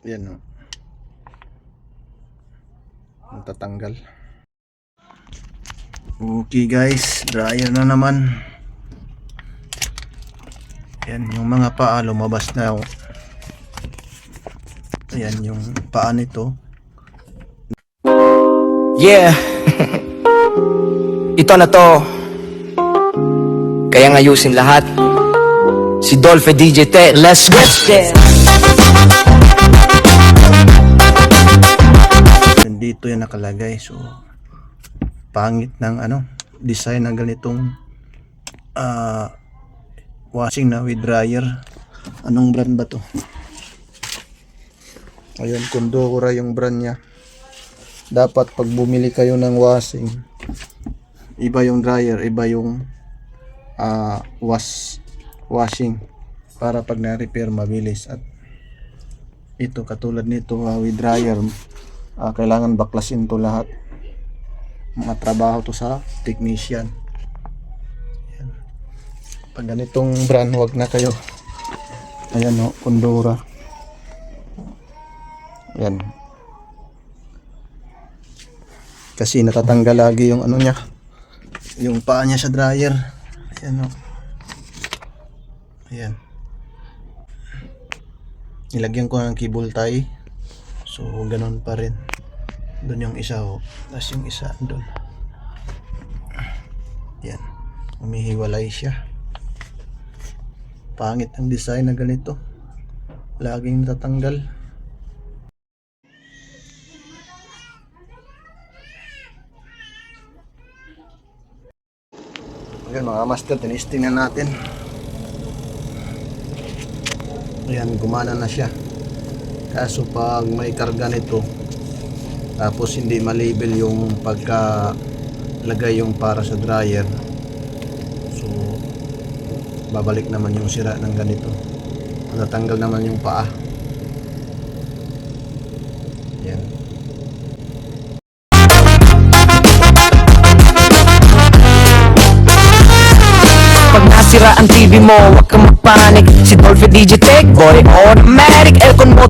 Yan o. Ang tatanggal. Okay guys, dryer na naman. Yan yung mga paa lumabas na. Ayan yung paa nito. Yeah. Ito na to. Kaya ngayusin lahat. Si Dolphy DJ Tech. Let's get there. Dito yan nakalagay. So pangit ng design ng ganitong washing na with dryer. Anong brand ba to? Ayun, Condora yung brand nya. Dapat pag bumili kayo ng washing, iba yung dryer, iba yung washing, para pag na-repair mabilis. At ito katulad nito with dryer, kailangan baklasin to lahat. Mga trabaho to sa technician. Ayan. Pag ganitong brand, wag na kayo. Ayan o, Condora. Ayan. Kasi natatanggal lagi yung niya, yung paa niya sa dryer. Ayan o. Ayan. Nilagyan ko ng cable tie. So ganun pa rin. Doon yung isa o. Tapos yung isa doon. Ayan. Umihiwalay siya. Pangit ang design na ganito. Laging natatanggal. Ayan mga master, tinisting na natin. Ayan, gumana na siya. Kaso pag may karga nito, tapos hindi ma-label yung pagkalagay yung para sa dryer, so babalik naman yung sira ng ganito. Matatanggal naman yung paa. Ayan. Pag nasira ang TV mo, huwag kang magpanik. Si Dolphy DJ Tech, boy, automatic aircon mo